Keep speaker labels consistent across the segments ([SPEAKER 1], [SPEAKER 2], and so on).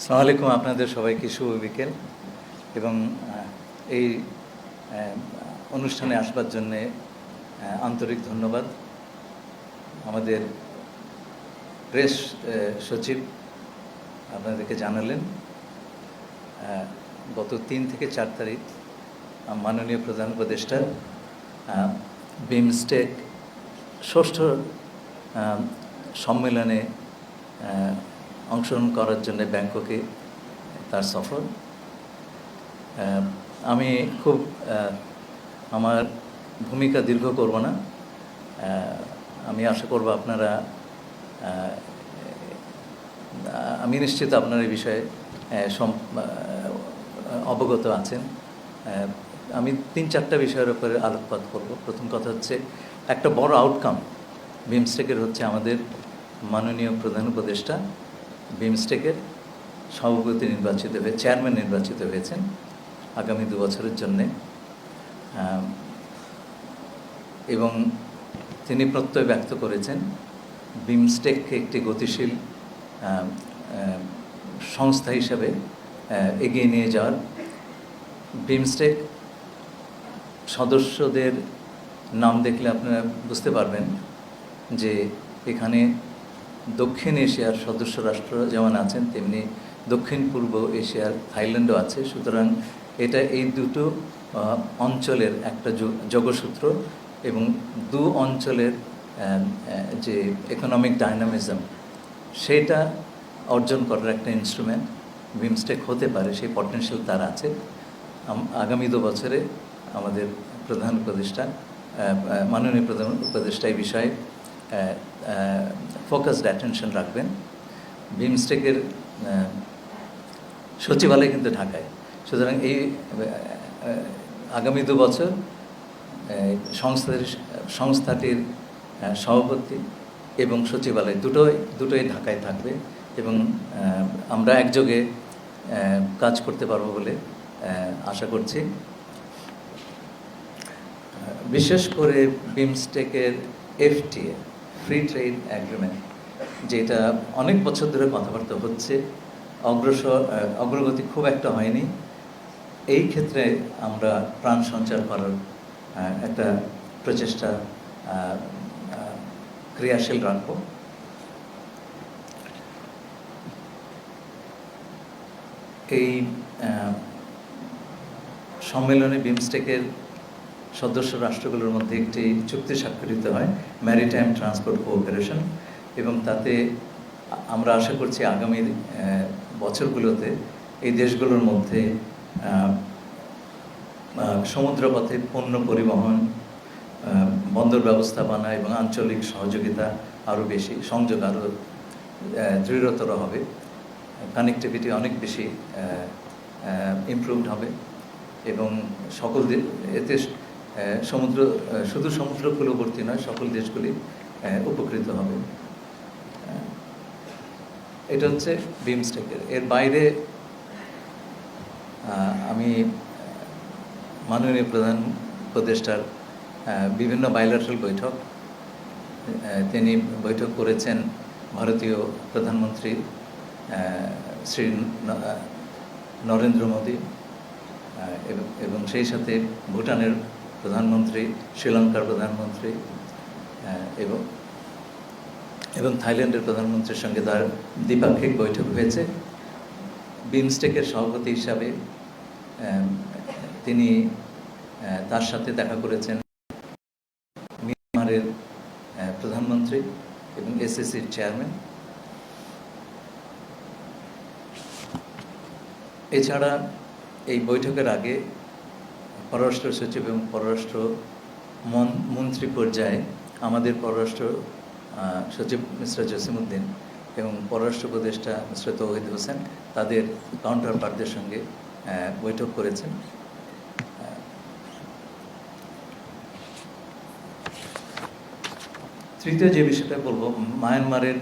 [SPEAKER 1] আসসালামু আলাইকুম। আপনাদের সবাইকে শুভ বিকেল এবং এই অনুষ্ঠানে আসবার জন্যে আন্তরিক ধন্যবাদ। আমাদের প্রেস সচিব আপনাদেরকে জানালেন গত 3 থেকে 4 তারিখ মাননীয় প্রধান উপদেষ্টা বিমস্টেক ষষ্ঠ সম্মেলনে অংশগ্রহণ করার জন্য ব্যাংককে তার সফর। আমি খুব আমার ভূমিকা দীর্ঘ করব না। আমি আশা করব আপনারা আমি নিশ্চিত আপনারা এই বিষয়ে অবগত আছেন। আমি 3-4টা বিষয়ের উপরে আলোকপাত করব। প্রথম কথা হচ্ছে একটা বড় আউটকাম বিমস্টেকের হচ্ছে আমাদের মাননীয় প্রধান উপদেষ্টা বিমস্টেকের সভাপতি নির্বাচিত হয়ে চেয়ারম্যান নির্বাচিত হয়েছেন আগামী 2 বছরের জন্যে, এবং তিনি প্রত্যয় ব্যক্ত করেছেন বিমস্টেককে একটি গতিশীল সংস্থা হিসাবে এগিয়ে নিয়ে যাওয়ার। বিমস্টেক সদস্যদের নাম দেখলে আপনারা বুঝতে পারবেন যে এখানে দক্ষিণ এশিয়ার সদস্য রাষ্ট্র যেমন আছেন তেমনি দক্ষিণ পূর্ব এশিয়ার থাইল্যান্ডও আছে। সুতরাং এটা এই দুটো অঞ্চলের একটা যোগসূত্র এবং দু অঞ্চলের যে ইকোনমিক ডাইনামিজম সেটা অর্জন করার একটা ইনস্ট্রুমেন্ট বিমস্টেক হতে পারে, সেই পটেনশিয়াল তার আছে। আগামী 2 বছরে আমাদের প্রধান উপদেষ্টা মাননীয় প্রধান উপদেষ্টা এই বিষয়ে ফোকাসড অ্যাটেনশন রাখবেন। বিমস্টেকের সচিবালয় কিন্তু ঢাকায়, সুতরাং এই আগামী 2 বছর সংস্থাটির সভাপতি এবং সচিবালয় দুটোই ঢাকায় থাকবে এবং আমরা একযোগে কাজ করতে পারবো বলে আশা করছি। বিশেষ করে বিমস্টেকের FTA ফ্রি ট্রেড অ্যাগ্রিমেন্ট, যেটা অনেক বছর ধরে কথাবার্তা হচ্ছে, অগ্রগতি খুব একটা হয়নি। এই ক্ষেত্রে আমরা প্রাণ সঞ্চার করার একটা প্রচেষ্টা ক্রিয়াশীল রাখব। এই সম্মেলনে বিমস্টেকের সদস্য রাষ্ট্রগুলোর মধ্যে একটি চুক্তি স্বাক্ষরিত হয়, ম্যারিটাইম ট্রান্সপোর্ট কোঅপারেশন, এবং তাতে আমরা আশা করছি আগামী বছরগুলোতে এই দেশগুলোর মধ্যে সমুদ্রপথে পণ্য পরিবহন, বন্দর ব্যবস্থাপনা এবং আঞ্চলিক সহযোগিতা আরও বেশি, সংযোগ আরও দৃঢ়তর হবে, কানেক্টিভিটি অনেক বেশি ইমপ্রুভড হবে এবং সকল এতে শুধু সমুদ্রকূলবর্তী নয়, সকল দেশগুলি উপকৃত হবে। এটা হচ্ছে বিমস্টেকের। এর বাইরে আমি মাননীয় প্রধান উপদেষ্টার বিভিন্ন বাইলাটারাল বৈঠক তিনি বৈঠক করেছেন ভারতীয় প্রধানমন্ত্রী শ্রী নরেন্দ্র মোদী এবং সেই সাথে ভুটানের প্রধানমন্ত্রী, শ্রীলঙ্কার প্রধানমন্ত্রী এবং থাইল্যান্ডের প্রধানমন্ত্রীর সঙ্গে তার দ্বিপাক্ষিক বৈঠক হয়েছে। বিমস্টেকের সভাপতি হিসাবে তিনি তার সাথে দেখা করেছেন মিয়ানমারের প্রধানমন্ত্রী এবং SACর চেয়ারম্যান। এছাড়া এই বৈঠকের আগে পররাষ্ট্র সচিব এবং পররাষ্ট্র মন্ত্রী পর্যায়ে আমাদের পররাষ্ট্র সচিব মিস্টার জসিমউদ্দিন এবং পররাষ্ট্র উপদেষ্টা মিস্টার তৌহিদ হোসেন তাদের কাউন্টার পার্টদের সঙ্গে বৈঠক করেছেন। তৃতীয় যে বিষয়টা বলবো, মায়ানমারের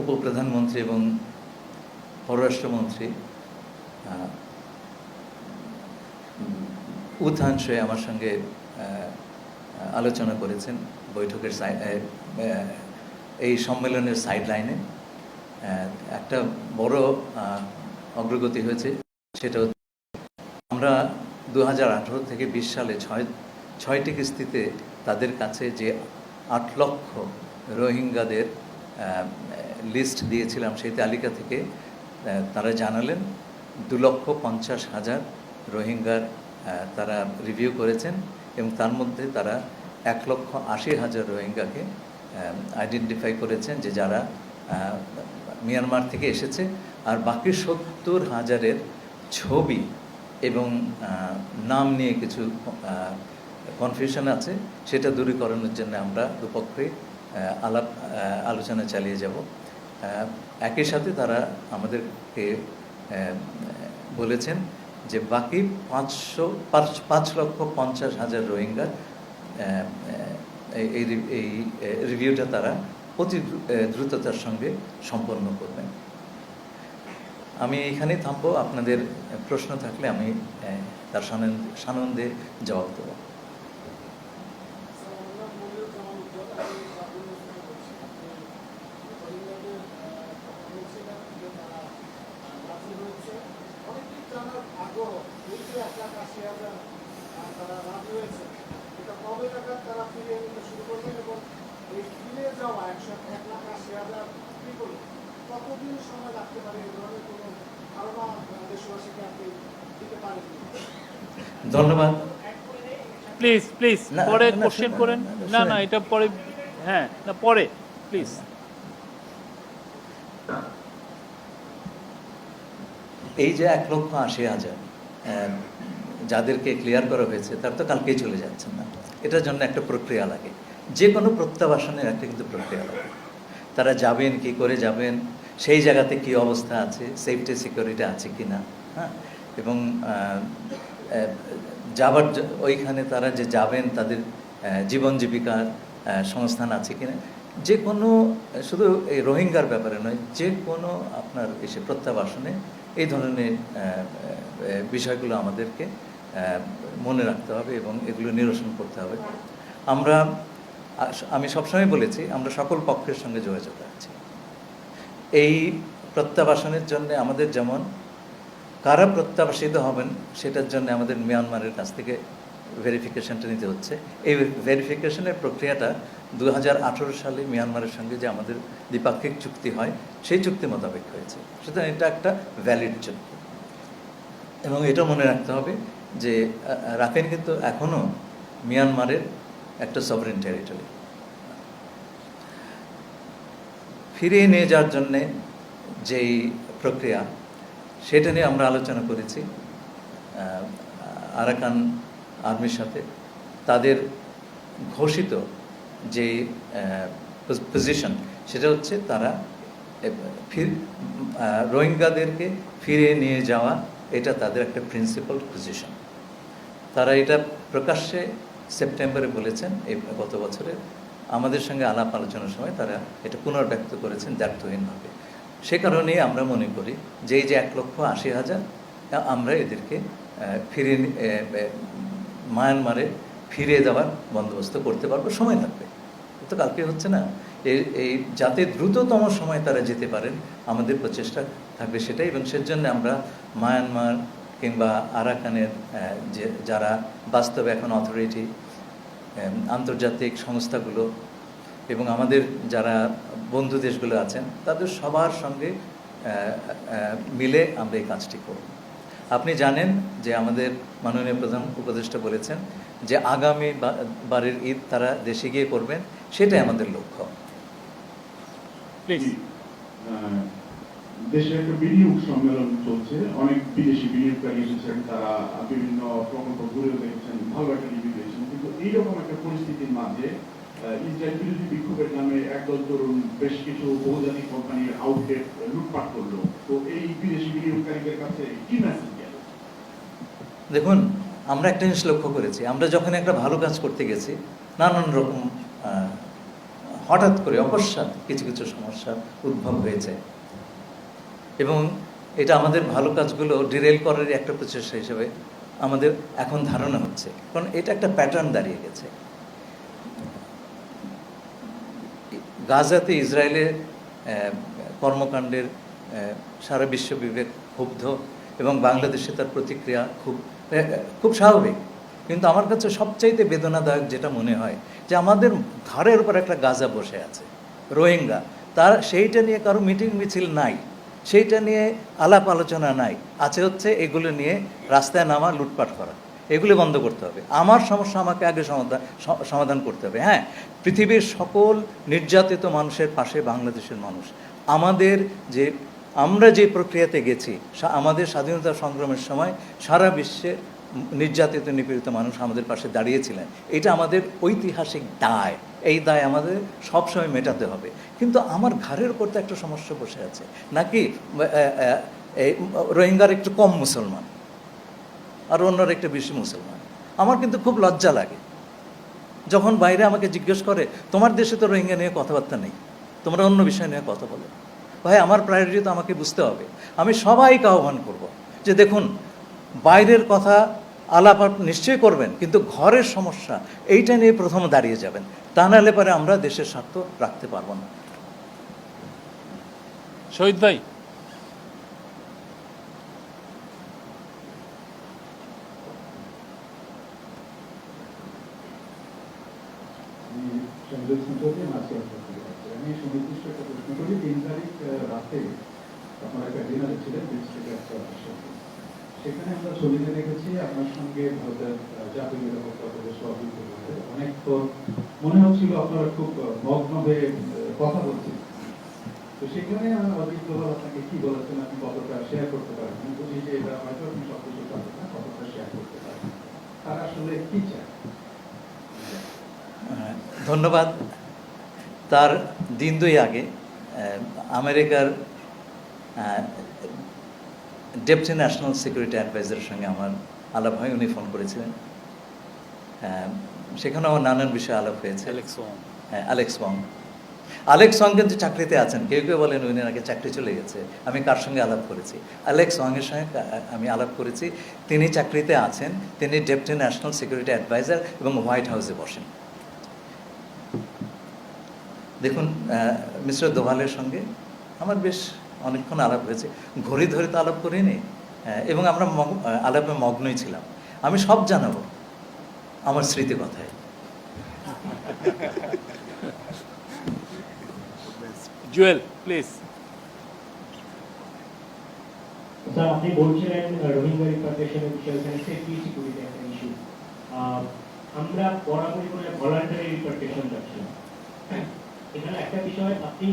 [SPEAKER 1] উপপ্রধানমন্ত্রী এবং পররাষ্ট্রমন্ত্রী উত্থান শোয়ে আমার সঙ্গে আলোচনা করেছেন বৈঠকের এই সম্মেলনের সাইডলাইনে। একটা বড় অগ্রগতি হয়েছে, সেটা হচ্ছে আমরা 2018 থেকে 20 সালে ছয়টি কিস্তিতে তাদের কাছে যে 8 লক্ষ রোহিঙ্গাদের লিস্ট দিয়েছিলাম, সেই তালিকা থেকে তারা জানালেন 2,50,000 রোহিঙ্গার তারা রিভিউ করেছেন এবং তার মধ্যে তারা 1,80,000 রোহিঙ্গাকে আইডেন্টিফাই করেছেন যে যারা মিয়ানমার থেকে এসেছে, আর বাকি 70,000-এর ছবি এবং নাম নিয়ে কিছু কনফিউশন আছে, সেটা দূরীকরণের জন্য আমরা দুপক্ষে আলোচনা চালিয়ে যাব। একই সাথে তারা আমাদেরকে বলেছেন যে বাকি 5,50,000 রোহিঙ্গার এই রিভিউটা তারা অতি দ্রুততার সঙ্গে সম্পন্ন করবেন। আমি এইখানেই থামবো, আপনাদের প্রশ্ন থাকলে আমি তার সানন্দে জবাব দেব। ধন্যবাদ।
[SPEAKER 2] প্লিজ প্লিজ পরে কোশ্চেন করেন। না না, এটা পরে, হ্যাঁ না পরে প্লিজ।
[SPEAKER 1] এই যে 1,80,000 যাদেরকে ক্লিয়ার করা হয়েছে, তার তো কালকেই চলে যাচ্ছেন না, এটার জন্য একটা প্রক্রিয়া লাগে। যে কোনো প্রত্যাবাসনের একটা কিন্তু প্রক্রিয়া লাগে। তারা যাবেন, কি করে যাবেন, সেই জায়গাতে কি অবস্থা আছে, সেফটি সিকিউরিটি আছে কি না, হ্যাঁ, এবং যাবার ওইখানে তারা যে যাবেন তাদের জীবন জীবিকার সংস্থান আছে কিনা, যে কোনো, শুধু এই রোহিঙ্গার ব্যাপারে নয়, যে কোনো আপনার এসে প্রত্যাবাসনে এই ধরনের বিষয়গুলো আমাদেরকে মনে রাখতে হবে এবং এগুলো নিরসন করতে হবে। আমি সবসময় বলেছি, আমরা সকল পক্ষের সঙ্গে যোগাযোগ রাখছি। এই প্রত্যাবাসনের জন্য আমাদের যেমন কারা প্রত্যাবাসিত হবেন সেটার জন্য আমাদের মিয়ানমারের কাছ থেকে ভেরিফিকেশনটা নিতে হচ্ছে। এই ভেরিফিকেশনের প্রক্রিয়াটা 2018 সালে মিয়ানমারের সঙ্গে যে আমাদের দ্বিপাক্ষিক চুক্তি হয়, সেই চুক্তি মোতাবেক হয়েছে। সুতরাং এটা একটা ভ্যালিড চুক্তি এবং এটা মনে রাখতে হবে যে রাখাইন কিন্তু এখনও মিয়ানমারের একটা সভরেন টেরিটরি। ফিরিয়ে নিয়ে যাওয়ার জন্যে যেই প্রক্রিয়া, সেটা নিয়ে আমরা আলোচনা করেছি আরাকান আর্মির সাথে। তাদের ঘোষিত যে পজিশন, সেটা হচ্ছে তারা রোহিঙ্গাদেরকে ফিরিয়ে নিয়ে যাওয়া, এটা তাদের একটা প্রিন্সিপাল পজিশন। তারা এটা প্রকাশ্যে সেপ্টেম্বরে বলেছেন, এই গত বছরে আমাদের সঙ্গে আলাপ আলোচনার সময় তারা এটা পুনর্ব্যক্ত করেছেন দ্ব্যর্থহীনভাবে। সে কারণেই আমরা মনে করি যে এই যে 1,80,000 আমরা এদেরকে ফিরিয়ে মায়ানমারে ফিরিয়ে দেওয়ার বন্দোবস্ত করতে পারবো। সময় লাগবে, তো কালকে হচ্ছে না। এই যাতে দ্রুততম সময় তারা যেতে পারেন, আমাদের প্রচেষ্টা থাকবে সেটাই। এবং সেজন্য আমরা মায়ানমার কিংবা আরাকানের যে যারা বাস্তবে এখন অথরিটি, আন্তর্জাতিক সংস্থাগুলো এবং আমাদের যারা বন্ধু দেশগুলো আছেন, তাদের সবার সঙ্গে মিলে আমরা এই কাজটি করব। আপনি জানেন যে আমাদের মাননীয় প্রধান উপদেষ্টা বলেছেন যে আগামী বারের ঈদ তারা দেশে গিয়ে করবেন, সেটাই আমাদের লক্ষ্য।
[SPEAKER 3] দেশে একটা বিনিয়োগ সম্মেলন চলছে, অনেক বিদেশি বিনিয়োগকারী এসেছেন, তারা বিভিন্ন প্রকল্প ঘুরেও দেখেছেন, ভালো একটা রিভিউ দিয়েছেন। কিন্তু এইরকম একটা পরিস্থিতির মাঝে ইসরায়েল বিরোধী বিক্ষোভের নামে একদল তরুণ বেশ কিছু বহুজাতিক কোম্পানির আউটলেট লুটপাট করলো। তো এই বিদেশি বিনিয়োগকারীদের কাছে কি মেসেজ গেল?
[SPEAKER 1] দেখুন, আমরা একটা জিনিস লক্ষ্য করেছি, আমরা যখন একটা ভালো কাজ করতে গেছি, নানান রকম হঠাৎ করে অকস্মাৎ কিছু কিছু সমস্যার উদ্ভব হয়েছে এবং এটা আমাদের ভালো কাজগুলো ডিরেল করার একটা প্রচেষ্টা হিসেবে আমাদের এখন ধারণা হচ্ছে, কারণ এটা একটা প্যাটার্ন দাঁড়িয়ে গেছে। গাজাতে ইসরায়েলের কর্মকাণ্ডের সারা বিশ্ব বিবেক ক্ষুব্ধ এবং বাংলাদেশে তার প্রতিক্রিয়া খুব স্বাভাবিক। কিন্তু আমার কাছে সবচাইতে বেদনাদায়ক যেটা মনে হয় যে আমাদের ঘাড়ের উপর একটা গাজা বসে আছে, রোহিঙ্গা, তার সেইটা নিয়ে কারো মিটিং মিছিল নাই, সেইটা নিয়ে আলাপ আলোচনা নাই, আছে হচ্ছে এগুলো নিয়ে রাস্তায় নামা, লুটপাট করা। এগুলি বন্ধ করতে হবে। আমার সমস্যা আমাকে আগে সমাধান করতে হবে। হ্যাঁ, পৃথিবীর সকল নির্যাতিত মানুষের পাশে বাংলাদেশের মানুষ। আমরা যে প্রক্রিয়াতে গেছি, আমাদের স্বাধীনতা সংগ্রামের সময় সারা বিশ্বে নির্যাতিত নিপীড়িত মানুষ আমাদের পাশে দাঁড়িয়েছিলেন। এটা আমাদের ঐতিহাসিক দায়। এই দায় আমাদের সবসময় মেটাতে হবে। কিন্তু আমার ঘাড়ের উপর তো একটা সমস্যা বসে আছে, নাকি এই রোহিঙ্গার একটু কম মুসলমান আর অন্যরা একটু বেশি মুসলমান। আমার কিন্তু খুব লজ্জা লাগে যখন বাইরে আমাকে জিজ্ঞেস করে, তোমার দেশে তো রোহিঙ্গা নিয়ে কথাবার্তা নেই, তোমরা অন্য বিষয় নিয়ে কথা বলো। ভাই, আমার প্রায়োরিটি তো আমাকে বুঝতে হবে। আমি সবাইকে আহ্বান করব যে দেখুন, বাইরের কথা আলাপ নিশ্চয়ই করবেন, কিন্তু ঘরের সমস্যা এইটা নিয়ে প্রথম দাঁড়িয়ে যাবেন। তা নাহলে পরে আমরা দেশের স্বার্থ রাখতে পারবো না।
[SPEAKER 2] শহীদ ভাই,
[SPEAKER 4] আমি সুনির্দিষ্ট একটা প্রশ্ন করি। 3 তারিখ রাতে আপনার একটা ডিনারে ছিলেন, সেখানে আমরা ছবিতে দেখেছি আপনার সঙ্গে ভারতের জাতীয় নিরাপত্তা উপদেষ্টা অজিত দোভালের। অনেক তো মনে হচ্ছিল আপনারা খুব মগ্ন হয়ে কথা বলছেন। তো সেখানে অজিত দোভাল আপনাকে কি বলেছেন, আপনি কতটা শেয়ার করতে পারেন? আমি বুঝি যে এটা হয়তো আপনি সবকিছু পারবেন না, কতটা শেয়ার করতে পারেন, তারা আসলে কি চায়?
[SPEAKER 1] ধন্যবাদ। তার দিন 2 আগে আমেরিকার ডেপুটি ন্যাশনাল সিকিউরিটি অ্যাডভাইজারের সঙ্গে আমার আলাপ হয়। উনি ফোন করেছিলেন, সেখানে আমার নানান বিষয়ে আলাপ হয়েছে। অ্যালেক্স ওয়াং কিন্তু চাকরিতে আছেন। কেউ কেউ বলেন উনি নাকি চাকরি চলে গেছে। আমি কার সঙ্গে আলাপ করেছি? অ্যালেক্স ওয়াংয়ের সঙ্গে আমি আলাপ করেছি। তিনি চাকরিতে আছেন, তিনি ডেপুটি ন্যাশনাল সিকিউরিটি অ্যাডভাইজার এবং হোয়াইট হাউসে বসেন। দেখুন, মিস্টার দোভালের সঙ্গে আমার বেশ অনেকক্ষণ আলাপ হয়েছে। ঘড়ি ধরে তো আলাপ করিনি, এবং আমরা আলাপে মগ্নই ছিলাম। আমি সব জানাবো আমার স্মৃতি কথায়।
[SPEAKER 2] জুয়েল প্লিজ।
[SPEAKER 5] স্যার, আপনি বলছিলেন রোহিঙ্গা রিপাট্রিয়েশনের বিষয়ে, সেফটি সিকিউরিটি একটা ইস্যু। আমরা বরাবরই করে ভলান্টারি রিপাট্রিয়েশন যাচ্ছি। এখানে একটা বিষয় আপনি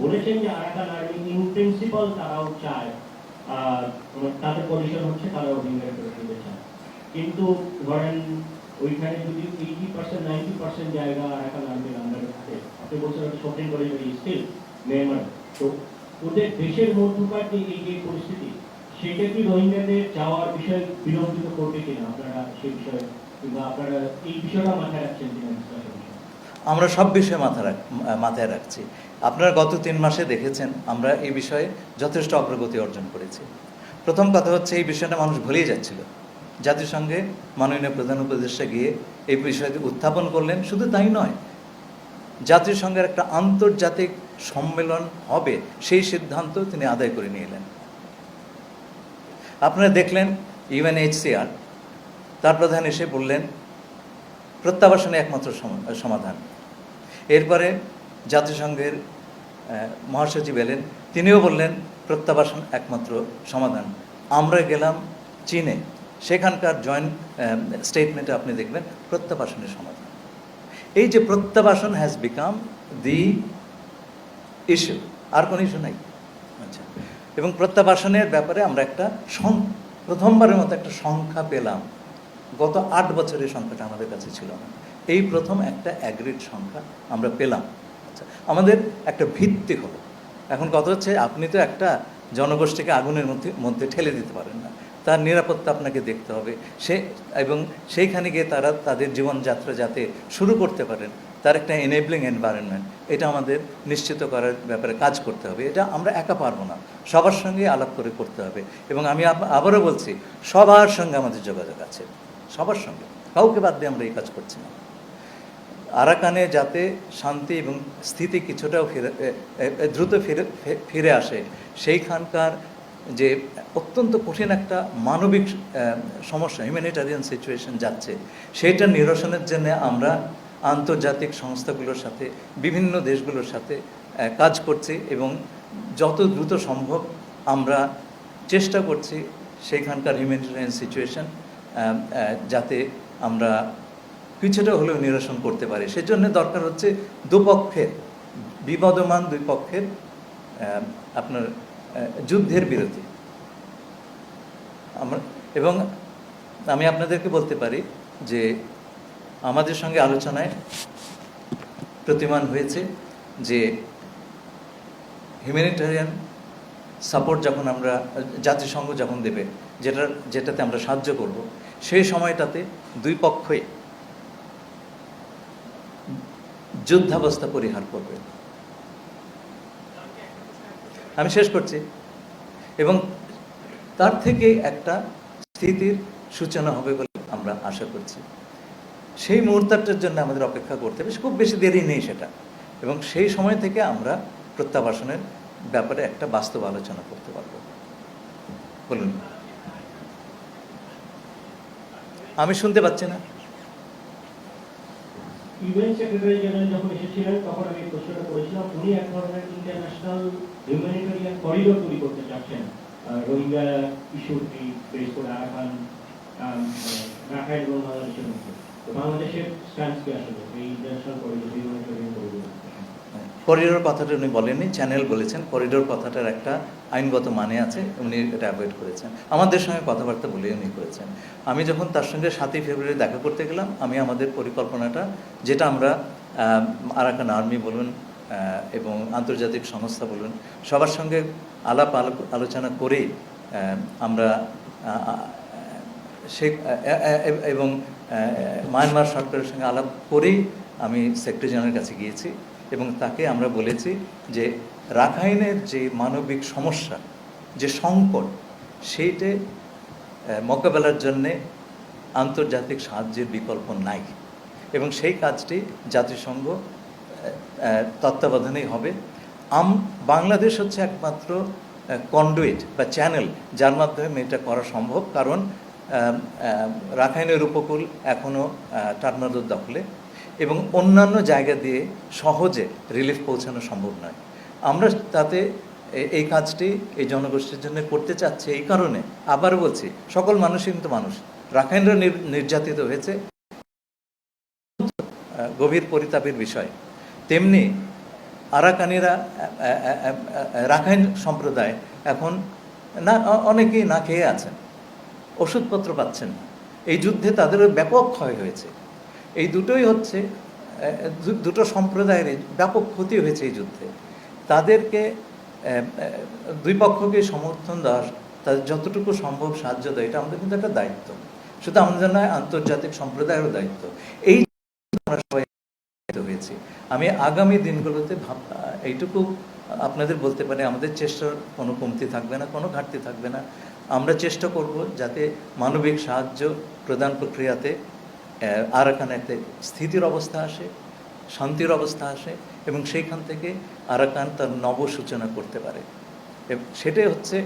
[SPEAKER 5] বলেছেন যে আরাকান আর্মি ইন প্রিন্সিপাল তারাও চায়, তাদের পজিশন হচ্ছে তারা রোহিঙ্গা করে দিতে চায়। কিন্তু ধরেন ওইখানে যদি 80% 90% জায়গা আরাকান আর্মির আন্ডারে থাকে, আপনি বলছেন শপিং করে স্টিল মেয়ারমার, তো ওদের দেশের মধ্যকার যে এই যে পরিস্থিতি, সেটা কি রোহিঙ্গাদের যাওয়ার বিষয়ে বিলম্বিত করবে কিনা আপনারা সেই বিষয়ে, কিংবা আপনারা এই বিষয়টা মাথায় রাখছেন কিনা?
[SPEAKER 1] আমরা সব বিষয়ে মাথায় রাখছি। আপনারা গত 3 মাসে দেখেছেন আমরা এই বিষয়ে যথেষ্ট অগ্রগতি অর্জন করেছি। প্রথম কথা হচ্ছে, এই বিষয়টা মানুষ ভুলেই যাচ্ছিল। জাতিসংঘে মাননীয় প্রধান উপদেষ্টা গিয়ে এই বিষয়টি উত্থাপন করলেন। শুধু তাই নয়, জাতিসংঘের একটা আন্তর্জাতিক সম্মেলন হবে সেই সিদ্ধান্ত তিনি আদায় করে নিয়ে এলেন। আপনারা দেখলেন UNHCR তার প্রধান এসে বললেন প্রত্যাবাসনে একমাত্র সমাধান। এরপরে জাতিসংঘের মহাসচিব এলেন, তিনিও বললেন প্রত্যাবাসন একমাত্র সমাধান। আমরা গেলাম চীনে, সেখানকার জয়েন্ট স্টেটমেন্টে আপনি দেখবেন প্রত্যাবাসনের সমাধান। এই যে প্রত্যাবাসন হ্যাজ বিকাম দি ইস্যু, আর কোনো ইস্যু নাই। আচ্ছা, এবং প্রত্যাবাসনের ব্যাপারে আমরা একটা প্রথমবারের মতো একটা সংখ্যা পেলাম। গত 8 বছরে সংখ্যাটা আমাদের কাছে ছিল না। এই প্রথম একটা অ্যাগ্রিড সংখ্যা আমরা পেলাম। আচ্ছা, আমাদের একটা ভিত্তি হলো। এখন কথা হচ্ছে, আপনি তো একটা জনগোষ্ঠীকে আগুনের মধ্যে ঠেলে দিতে পারেন না, তার নিরাপত্তা আপনাকে দেখতে হবে। এবং সেইখানে গিয়ে তারা তাদের জীবনযাত্রা যাতে শুরু করতে পারেন, তার একটা এনেবলিং এনভায়রনমেন্ট, এটা আমাদের নিশ্চিত করার ব্যাপারে কাজ করতে হবে। এটা আমরা একা পারবো না, সবার সঙ্গে আলাপ করে করতে হবে। এবং আমি আবারও বলছি, সবার সঙ্গে আমাদের যোগাযোগ আছে, সবার সঙ্গে, কাউকে বাদ দিয়ে আমরা এই কাজ করছি না। আরাকানে যাতে শান্তি এবং স্থিতি কিছুটাও দ্রুত ফিরে আসে, সেইখানকার যে অত্যন্ত কঠিন একটা মানবিক সমস্যা, হিউম্যানিটারিয়ান সিচুয়েশন যাচ্ছে, সেইটা নিরসনের জন্য আমরা আন্তর্জাতিক সংস্থাগুলোর সাথে, বিভিন্ন দেশগুলোর সাথে কাজ করছি এবং যত দ্রুত সম্ভব আমরা চেষ্টা করছি সেইখানকার হিউম্যানিটারিয়ান সিচুয়েশন যাতে আমরা কিছুটা হলেও নিরসন করতে পারি। সেজন্য দরকার হচ্ছে দুপক্ষের, বিবদমান দুই পক্ষের আপনার যুদ্ধের বিরতি। এবং আমি আপনাদেরকে বলতে পারি যে আমাদের সঙ্গে আলোচনায় প্রতিমান হয়েছে যে হিউম্যানিটারিয়ান সাপোর্ট যখন আমরা জাতিসংঘ যখন দেবে, যেটাতে আমরা সাহায্য করব, সেই সময়টাতে দুই পক্ষই যুদ্ধাবস্থা পরিহার করবে। আমি শেষ করছি। এবং তার থেকে একটা স্থিতির সূচনা হবে বলে আমরা আশা করছি। সেই মুহূর্তটার জন্য আমাদের অপেক্ষা করতে হবে, খুব বেশি দেরি নেই সেটা। এবং সেই সময় থেকে আমরা প্রত্যাবাসনের ব্যাপারে একটা বাস্তব আলোচনা করতে পারব। বলুন। আমি শুনতে পাচ্ছি না।
[SPEAKER 5] ইউএন সেক্রেটারি জেনারেল যখন এসেছিলেন তখন আমি প্রশ্নটা করেছিলাম, উনি এক ধরনের ইন্টারন্যাশনাল হিউম্যানিটারিয়ান করিডোর তৈরি করতে চাচ্ছেন রোহিঙ্গা ইস্যুটি বেস করে আরাকান, রাখাইন এবং বাংলাদেশের মধ্যে। তো বাংলাদেশের স্ট্যান্স কি আসলে এই international corridor, humanitarian corridor?
[SPEAKER 1] Corridor কথাটা উনি বলেননি, চ্যানেল বলেছেন। করিডোর কথাটার একটা আইনগত মানে আছে, উনি এটা অ্যাভয়েড করেছেন। আমাদের সঙ্গে কথাবার্তা বলে উনি করেছেন। আমি যখন তার সঙ্গে 7ই ফেব্রুয়ারি দেখা করতে গেলাম, আমি আমাদের পরিকল্পনাটা, যেটা আমরা আরাকান আর্মি বলুন এবং আন্তর্জাতিক সংস্থা বলুন, সবার সঙ্গে আলোচনা করেই আমরা এবং মায়ানমার সরকারের সঙ্গে আলাপ করেই আমি সেক্রেটারি জেনারেলের কাছে গিয়েছি এবং তাকে আমরা বলেছি যে রাখাইনের যে মানবিক সমস্যা, যে সংকট, সেইটে মোকাবেলার জন্যে আন্তর্জাতিক সাহায্যের বিকল্প নাই এবং সেই কাজটি জাতিসংঘ তত্ত্বাবধানেই হবে। বাংলাদেশ হচ্ছে একমাত্র কন্ডুইট বা চ্যানেল যার মাধ্যমে এটা করা সম্ভব, কারণ রাখাইনের উপকূল এখনও টার্নারদের দখলে এবং অন্যান্য জায়গা দিয়ে সহজে রিলিফ পৌঁছানো সম্ভব নয়। আমরা তাতে এই কাজটি এই জনগোষ্ঠীর জন্য করতে চাচ্ছি এই কারণে, আবার বলছি, সকল মানুষই কিন্তু মানুষ। রাখাইনরা নির্যাতিত হয়েছে, গভীর পরিতাপের বিষয়। তেমনি আরাকানিরা, রাখাইন সম্প্রদায় এখন অনেকেই না খেয়ে আছেন, ওষুধপত্র পাচ্ছেন না। এই যুদ্ধে তাদেরও ব্যাপক ক্ষয় হয়েছে। এই দুটোই হচ্ছে দুটো সম্প্রদায়ের ব্যাপক ক্ষতি হয়েছে এই যুদ্ধে। তাদেরকে দুই পক্ষকে সমর্থন দেওয়া, তাদের যতটুকু সম্ভব সাহায্য দেয়, এটা আমাদের কিন্তু একটা দায়িত্ব। শুধু আমাদের নয়, আন্তর্জাতিক সম্প্রদায়েরও দায়িত্ব। এই আমরা সবাই হয়েছি। আমি আগামী দিনগুলোতে এইটুকু আপনাদের বলতে পারি, আমাদের চেষ্টার কোনো কমতি থাকবে না, কোনো ঘাটতি থাকবে না। আমরা চেষ্টা করব যাতে মানবিক সাহায্য প্রদান প্রক্রিয়াতে আরাকানে একটা স্থিতির অবস্থা আসে, শান্তির অবস্থা আসে এবং সেইখান থেকে আরাকান তার নব সূচনা করতে পারে। সেটাই হচ্ছে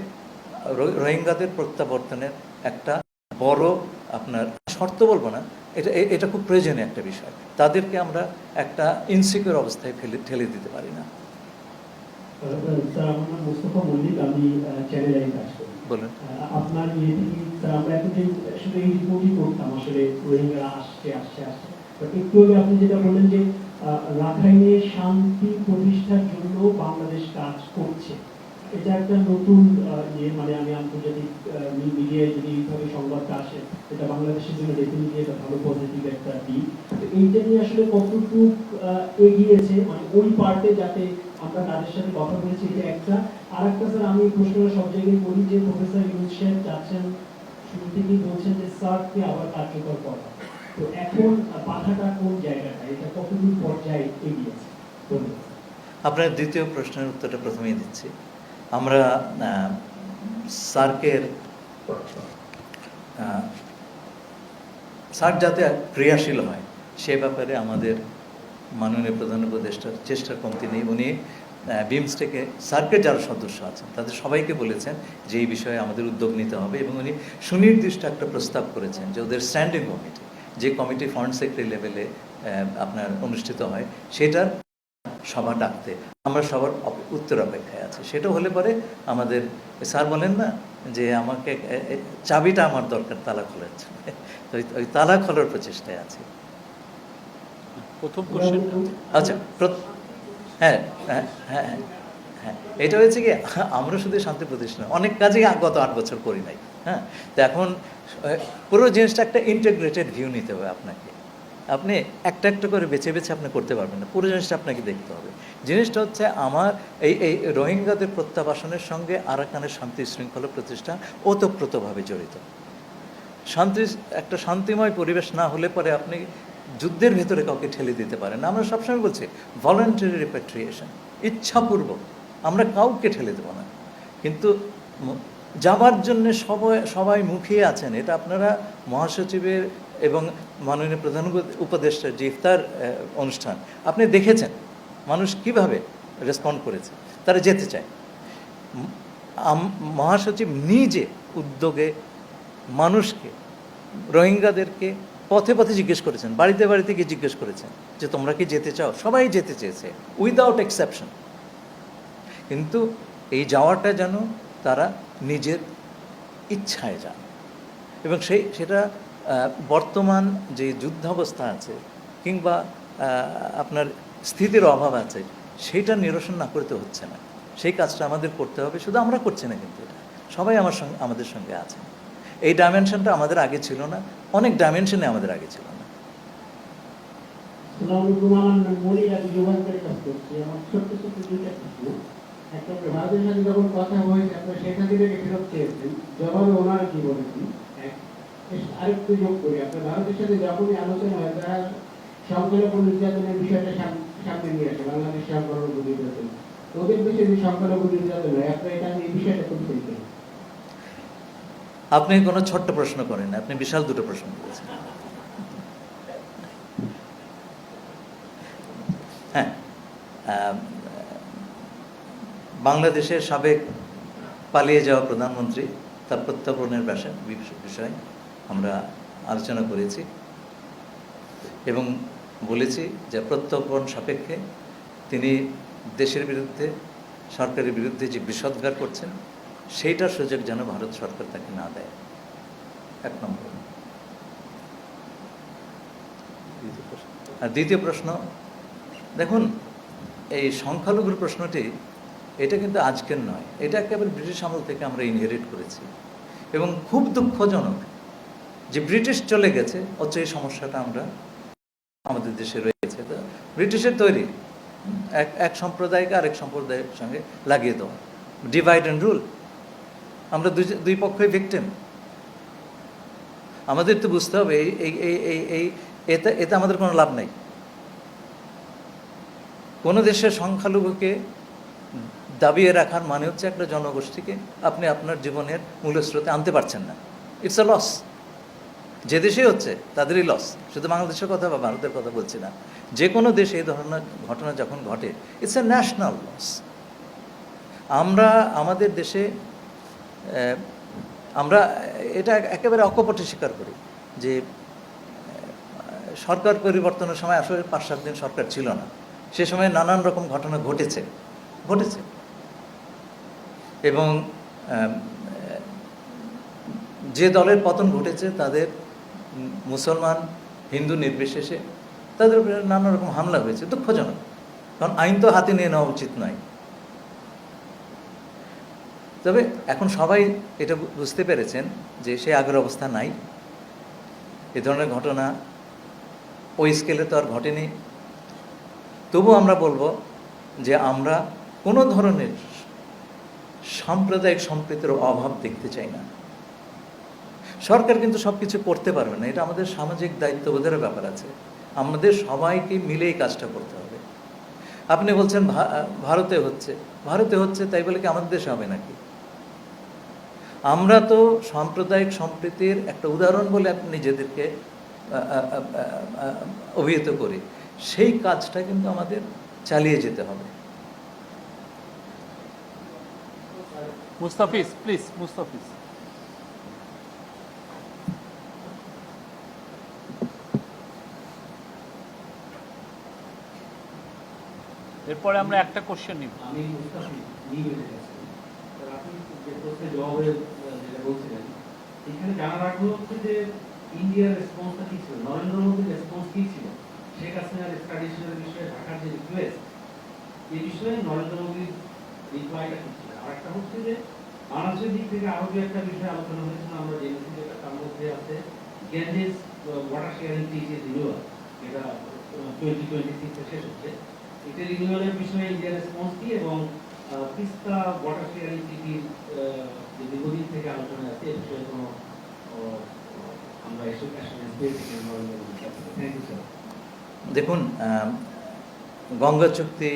[SPEAKER 1] রোহিঙ্গাদের প্রত্যাবর্তনের একটা বড় আপনার শর্ত বলবো না, এটা খুব প্রয়োজনীয় একটা বিষয়। তাদেরকে আমরা একটা ইনসিকিউর অবস্থায় ঠেলে দিতে পারি না।
[SPEAKER 5] স্যার, আমার নাম মোস্তফা মল্লিক, আমি চ্যানেল আই কাজ করি।
[SPEAKER 1] বলুন।
[SPEAKER 5] আপনার ইয়ে থেকে স্যার, আমরা এতদিন আসলে এই রিপোর্টই করতাম, আসলে রোহিঙ্গারা আসছে। একটু আগে আপনি যেটা বললেন যে রাখাইনে শান্তি প্রতিষ্ঠার জন্য বাংলাদেশ কাজ করছে, এটা একটা নতুন ইয়ে, মানে আমি আন্তর্জাতিক মিডিয়ায় যদি এইভাবে সংবাদটা আসে, এটা বাংলাদেশের জন্য ডেফিনেটলি একটা ভালো পজিটিভ একটা দিক। তো এইটা নিয়ে আসলে কতটুকু এগিয়েছে, মানে ওই পার্টে, যাতে আমরা তাদের সাথে কথা বলেছি, এটা একটা। আর একটা স্যার, আমি প্রশ্নটা সব জায়গায় করি যে প্রফেসর ইউনূস সাহেব যাচ্ছেন, শুরু থেকেই বলছেন যে সার্ককে আবার কার্যকর করা। তো এখন বাধাটা কোন জায়গাটা, এটা কতদূর পর্যায়ে এগিয়েছে? ধন্যবাদ।
[SPEAKER 1] আপনার দ্বিতীয় প্রশ্নের উত্তরটা প্রথমেই দিচ্ছি। আমরা সার্ক যাতে ক্রিয়াশীল হয় সে ব্যাপারে আমাদের মাননীয় প্রধান উপদেষ্টার চেষ্টার কমতি নেই। উনি বিমস্টেকে সার্কের যারা সদস্য আছেন তাদের সবাইকে বলেছেন যে এই বিষয়ে আমাদের উদ্যোগ নিতে হবে, এবং উনি সুনির্দিষ্ট একটা প্রস্তাব করেছেন যে ওদের স্ট্যান্ডিং কমিটি, যে কমিটি ফরেন সেক্রেটারি লেভেলে আপনার অনুষ্ঠিত হয়, সেটার সভা ডাকতে আমরা সবার উত্তর অপেক্ষায় আছি। সেটা হলে পরে আমাদের স্যার বলেন না যে আমাকে চাবিটা আমার দরকার তালা খোলার জন্য, তো ওই তালা খোলার প্রচেষ্টায় আছে।
[SPEAKER 2] প্রথম কোশ্চেন।
[SPEAKER 1] আচ্ছা, হ্যাঁ হ্যাঁ হ্যাঁ হ্যাঁ হ্যাঁ, এটা হয়েছে কি, আমরা শুধু শান্তি প্রতিষ্ঠান অনেক কাজেই গত 8 বছর করি নাই। হ্যাঁ, তো এখন পুরো জিনিসটা একটা ইন্টিগ্রেটেড ভিউ নিতে হবে আপনাকে। আপনি একটা একটা করে বেছে বেছে আপনি করতে পারবেন না, পুরো জিনিসটা আপনাকে দেখতে হবে। জিনিসটা হচ্ছে আমার এই রোহিঙ্গাদের প্রত্যাবাসনের সঙ্গে আরাকানের শান্তি শৃঙ্খলা প্রতিষ্ঠান ওতপ্রোতভাবে জড়িত। একটা শান্তিময় পরিবেশ না হলে পরে আপনি যুদ্ধের ভেতরে কাউকে ঠেলে দিতে পারেন না। আমরা সবসময় বলছি ভলান্টারি রিপ্যাট্রিয়েশন, ইচ্ছাপূর্বক আমরা কাউকে ঠেলে দেবো না। কিন্তু যাবার জন্য সবাই মুখিয়ে আছেন, এটা আপনারা মহাসচিবের এবং মাননীয় প্রধান উপদেষ্টার যে ইফতার অনুষ্ঠান আপনি দেখেছেন, মানুষ কিভাবে রেসপন্ড করেছে, তারা যেতে চায়। মহাসচিব নিজে উদ্যোগে মানুষকে, রোহিঙ্গাদেরকে পথে পথে জিজ্ঞেস করেছেন, বাড়িতে বাড়িতে গিয়ে জিজ্ঞেস করেছেন যে তোমরা কি যেতে চাও, সবাই যেতে চেয়েছে উইদাউট এক্সেপশন। কিন্তু এই যাওয়াটা যেন তারা নিজের ইচ্ছায় যান, এবং সেটা বর্তমান যে যুদ্ধাবস্থা আছে কিংবা আপনার স্থিতির অভাব আছে সেইটা নিরসন না করতে হচ্ছে না। সেই কাজটা আমাদের করতে হবে, শুধু আমরা করছি না, কিন্তু এটা সবাই আমাদের সঙ্গে আছে। এই ডাইমেনশনটা আমাদের আগে ছিল না, অনেক ডাইমেনশনে আমাদের আগে ছিল না।
[SPEAKER 6] ভারতের সাথে যখন কথা হয়েছে আপনার শেখ হাসিনাকে ফেরত চেয়েছেন, জবাবে ওনারা কি বলেছেন? আরেকটু যোগ করি, আপনার ভারতের সাথে যখনই আলোচনা হয় তারা সংখ্যালঘু নির্যাতনের বিষয়টা সামনে নিয়ে আসে, বাংলাদেশ সংখ্যালঘু নির্যাতন, ওদের দেশে যে সংখ্যালঘু নির্যাতন হয়, আপনার এটা এই বিষয়টা খুব চিন্তা।
[SPEAKER 1] আপনি কোনো ছোট্ট প্রশ্ন করেন না, আপনি বিশাল দুটো প্রশ্ন করেছেন। হ্যাঁ, বাংলাদেশের সাবেক পালিয়ে যাওয়া প্রধানমন্ত্রী তার প্রত্যাবর্তনের বিষয়ে আমরা আলোচনা করেছি এবং বলেছি যে প্রত্যাবর্তন সাপেক্ষে তিনি দেশের বিরুদ্ধে, সরকারের বিরুদ্ধে যে বিষোদ্গার করছেন সেইটার সুযোগ যেন ভারত সরকার তাকে না দেয়, 1 নম্বর। আর দ্বিতীয় প্রশ্ন, দেখুন এই সংখ্যালঘুর প্রশ্নটি এটা কিন্তু আজকের নয়, এটা একেবারে ব্রিটিশ আমল থেকে আমরা ইনহেরিট করেছি, এবং খুব দুঃখজনক যে ব্রিটিশ চলে গেছে অথচ এই সমস্যাটা আমরা আমাদের দেশে রয়েছে। তো ব্রিটিশের তৈরি এক সম্প্রদায়কে আরেক সম্প্রদায়ের সঙ্গে লাগিয়ে দেওয়া, ডিভাইড অ্যান্ড রুল। আমরা দুই পক্ষই ভিকটিম। আমাদের তো বুঝতে হবে এতে আমাদের কোনো লাভ নেই। কোনো দেশের সংখ্যালঘুকে দাবিয়ে রাখার মানে হচ্ছে একটা জনগোষ্ঠীকে আপনি আপনার জীবনের মূলস্রোতে আনতে পারছেন না। It's a loss. যে দেশেই হচ্ছে তাদেরই লস, শুধু বাংলাদেশের কথা বা ভারতের কথা বলছি না। যে কোনো দেশে এই ধরনের ঘটনা যখন ঘটে, ইটস এ ন্যাশনাল লস। আমরা আমাদের দেশে আমরা এটা একেবারে অকপটে স্বীকার করি যে সরকার পরিবর্তনের সময় আসলে 5-7 দিন সরকার ছিল না, সে সময় নানান রকম ঘটনা ঘটেছে। এবং যে দলের পতন ঘটেছে তাদের মুসলমান হিন্দু নির্বিশেষে তাদের উপরে নানা রকম হামলা হয়েছে, দুঃখজনক। কারণ আইন তো হাতে নিয়ে নেওয়া উচিত নয়। তবে এখন সবাই এটা বুঝতে পেরেছেন যে সে আগের অবস্থা নাই, এ ধরনের ঘটনা ওই স্কেলে তো আর ঘটেনি। তবু আমরা বলবো যে আমরা কোনো ধরনের সাম্প্রদায়িক সম্প্রীতির অভাব দেখতে চাই না। সরকার কিন্তু সব কিছু করতে পারবে না, এটা আমাদের সামাজিক দায়িত্ববোধের ব্যাপার আছে। আমাদের সবাইকে মিলে এই কাজটা করতে হবে। আপনি বলছেন ভারতে হচ্ছে তাই বলে কি আমাদের দেশে হবে নাকি? আমরা তো সাম্প্রদায়িক সম্প্রীতির একটা উদাহরণ বলে নিজেদেরকে অভিহিত করি। সেই কাজটা কিন্তু আমাদের চালিয়ে যেতে হবে।
[SPEAKER 2] মুস্তাফিজ প্লিজ, মুস্তাফিজ। এরপরে আমরা একটা কোশ্চেন নিব।
[SPEAKER 4] আমি মুস্তাফিজ নিয়ে বেঁচে গেছি। তো আপনি যে প্রশ্নের জবাবে যেটা বলছিলেন, এখানে জানার আগ্রহ হচ্ছে যে ইন্ডিয়ার রেসপন্সটা কি ছিল, নরেন্দ্র মোদীর রেসপন্স কি ছিল, শেখ হাসিনার এক্সট্রাডিশনের বিষয়ে ঢাকার যে রিকোয়েস্ট, এই বিষয়ে নরেন্দ্র মোদীর রিপ্লাইটা কি ছিল। আর একটা হচ্ছে যে বাংলাদেশের দিক থেকে আরো যে একটা বিষয় আলোচনা হয়েছিল, আমরা জেনেছি যেটা তার মধ্যে আছে গ্যাঞ্জেস ওয়াটার শেয়ারিং ট্রিটি রিনিউয়াল, এটা 2026 শেষ হচ্ছে। এটা রিনিউয়ালের বিষয়ে ইন্ডিয়ার রেসপন্স কি, এবং তিস্তা ওয়াটার শেয়ারিং ট্রিটির যে দীর্ঘদিন থেকে আলোচনা আছে এই বিষয়ে কোনো আমরা এসব অ্যাসুরেন্স পেয়েছি কিনা নরেন্দ্র মোদীর কাছ থেকে। Thank you sir.
[SPEAKER 1] দেখুন, গঙ্গা চুক্তি,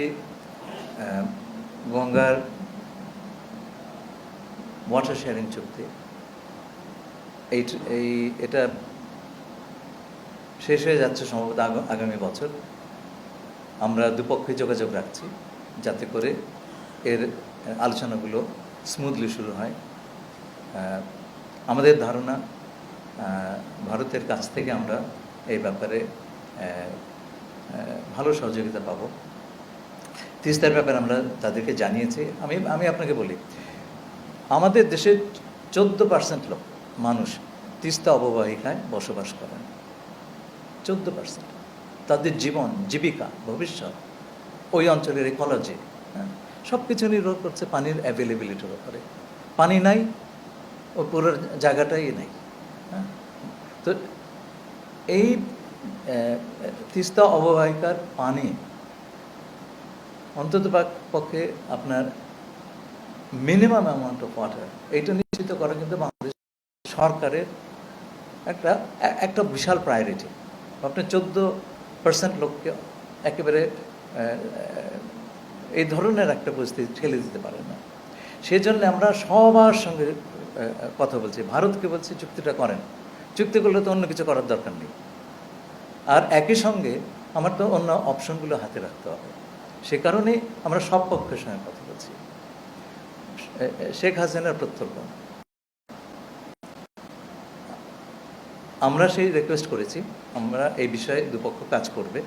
[SPEAKER 1] গঙ্গার ওয়াটার শেয়ারিং চুক্তি, এটা শেষ হয়ে যাচ্ছে সম্ভবত আগামী বছর। আমরা দুপক্ষে যোগাযোগ রাখছি যাতে করে এর আলোচনাগুলো স্মুথলি শুরু হয়। আমাদের ধারণা ভারতের কাছ থেকে আমরা এই ব্যাপারে ভালো সহযোগিতা পাব। তিস্তার ব্যাপারে আমরা তাদেরকে জানিয়েছি। আমি আপনাকে বলি, আমাদের দেশে 14% লোক মানুষ তিস্তা অববাহিকায় বসবাস করেন। 14%। তাদের জীবন, জীবিকা, ভবিষ্যৎ ওই অঞ্চলের ইকোলজি, সব কিছু নির্ভর করছে পানির অ্যাভেলেবিলিটির উপরে। পানি নাই, ও পুরো জায়গাটাই নাই। তো এই তিস্তা অববাহিকার পানি অন্তত পক্ষে আপনার মিনিমাম অ্যামাউন্ট অফ ওয়াটার, এইটা নিশ্চিত করা কিন্তু বাংলাদেশ সরকারের একটা বিশাল প্রায়োরিটি। আপনি 14% লোককে একেবারে এই ধরনের একটা পরিস্থিতি ঠেলে দিতে পারেন না। সেই জন্য আমরা সবার সঙ্গে কথা বলছি, ভারতকে বলছি চুক্তিটা করেন। চুক্তি করলে তো অন্য কিছু করার দরকার নেই। আর একই সঙ্গে আমার তো অন্য অপশনগুলো হাতে রাখতে হবে। সে কারণেই আমরা সব পক্ষের সঙ্গে কথা বলছি। শেখ হাসিনার প্রত্যর্পণ, আমরা সেই রিকোয়েস্ট করেছি, আমরা এই বিষয়ে দুপক্ষ কাজ করবে।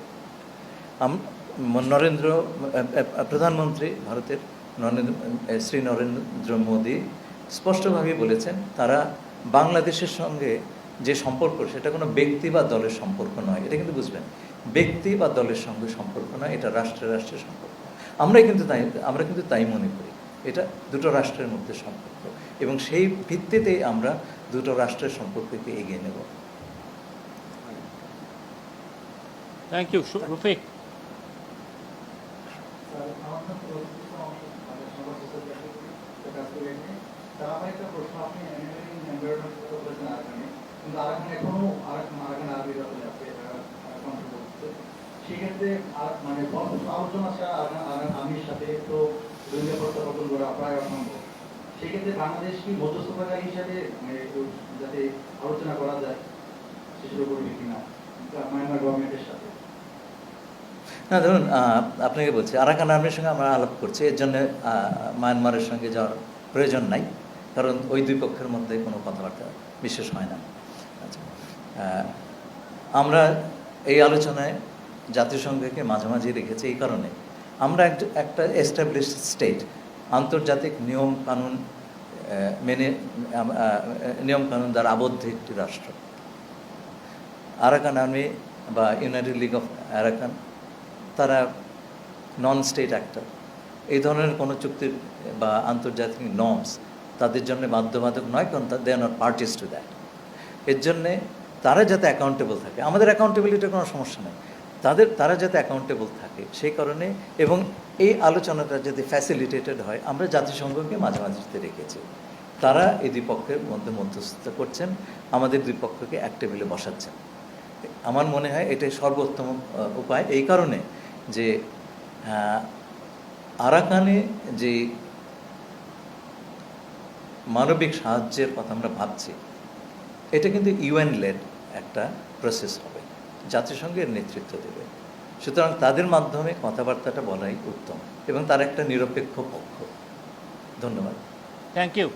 [SPEAKER 1] প্রধানমন্ত্রী ভারতের শ্রী নরেন্দ্র মোদী স্পষ্টভাবেই বলেছেন, তারা বাংলাদেশের সঙ্গে যে সম্পর্ক, সেটা কোনো ব্যক্তি বা দলের সম্পর্ক নয়। এটা কিন্তু বুঝবেন, ব্যক্তি বা দলের সঙ্গে সম্পর্ক নয়, এটা রাষ্ট্রের সম্পর্ক। আমরা কিন্তু তাই মনে করি, এটা দুটো রাষ্ট্রের মধ্যে সম্পর্ক, এবং সেই ভিত্তিতেই আমরা দুটো রাষ্ট্রের সম্পর্ককে এগিয়ে নেব।
[SPEAKER 2] Thank you. রফিক।
[SPEAKER 4] সেক্ষেত্রে মানে আলোচনা আমির সাথে তো প্রত্যাবর্তন করা প্রায় অসম্ভব। সেক্ষেত্রে বাংলাদেশ কি মধ্যস্থতাকারী হিসাবে যাতে আলোচনা করা যায় সেটার উপর কিনা মায়ানমার গভর্নমেন্টের সাথে?
[SPEAKER 1] না, ধরুন আপনাকে বলছি, আরাকান আর্মির সঙ্গে আমরা আলাপ করছি, এর জন্য মায়ানমারের সঙ্গে যাওয়ার প্রয়োজন নাই, কারণ ওই দুই পক্ষের মধ্যে কোনো কথাবার্তা বিশেষ হয় না। আচ্ছা, আমরা এই আলোচনায় জাতিসংঘকে মাঝামাঝি রেখেছি এই কারণে, আমরা একটা এস্টাবলিশ স্টেট, আন্তর্জাতিক নিয়ম কানুন মেনে নিয়ম কানুন দ্বারা আবদ্ধ একটি রাষ্ট্র। আরাকান আর্মি বা ইউনাইটেড লিগ অফ আরাকান, তারা নন স্টেট অ্যাক্টর। এই ধরনের কোনো চুক্তির বা আন্তর্জাতিক নর্মস তাদের জন্য বাধ্যবাধক নয়, কারণ they are not parties to that. এর জন্যে তারা যাতে অ্যাকাউন্টেবল থাকে, আমাদের অ্যাকাউন্টেবিলিটির কোনো সমস্যা নেই, তারা যাতে অ্যাকাউন্টেবল থাকে সেই কারণে, এবং এই আলোচনাটা যদি ফ্যাসিলিটেটেড হয়, আমরা জাতিসংঘকে মাঝামাঝিতে রেখেছি। তারা এই দুই পক্ষের মধ্যে মধ্যস্থতা করছেন, আমাদের দুই পক্ষকে এক টেবিলে বসাচ্ছেন। আমার মনে হয় এটাই সর্বোত্তম উপায়, এই কারণে যে আরাকানে যে মানবিক সাহায্যের কথা আমরা ভাবছি, এটা কিন্তু ইউএন লেড একটা প্রসেস হবে, জাতিসংঘের নেতৃত্ব দেবে। সুতরাং তাদের মাধ্যমে কথাবার্তাটা বলাই উত্তম এবং তার একটা নিরপেক্ষ পক্ষ। ধন্যবাদ।
[SPEAKER 2] Thank you.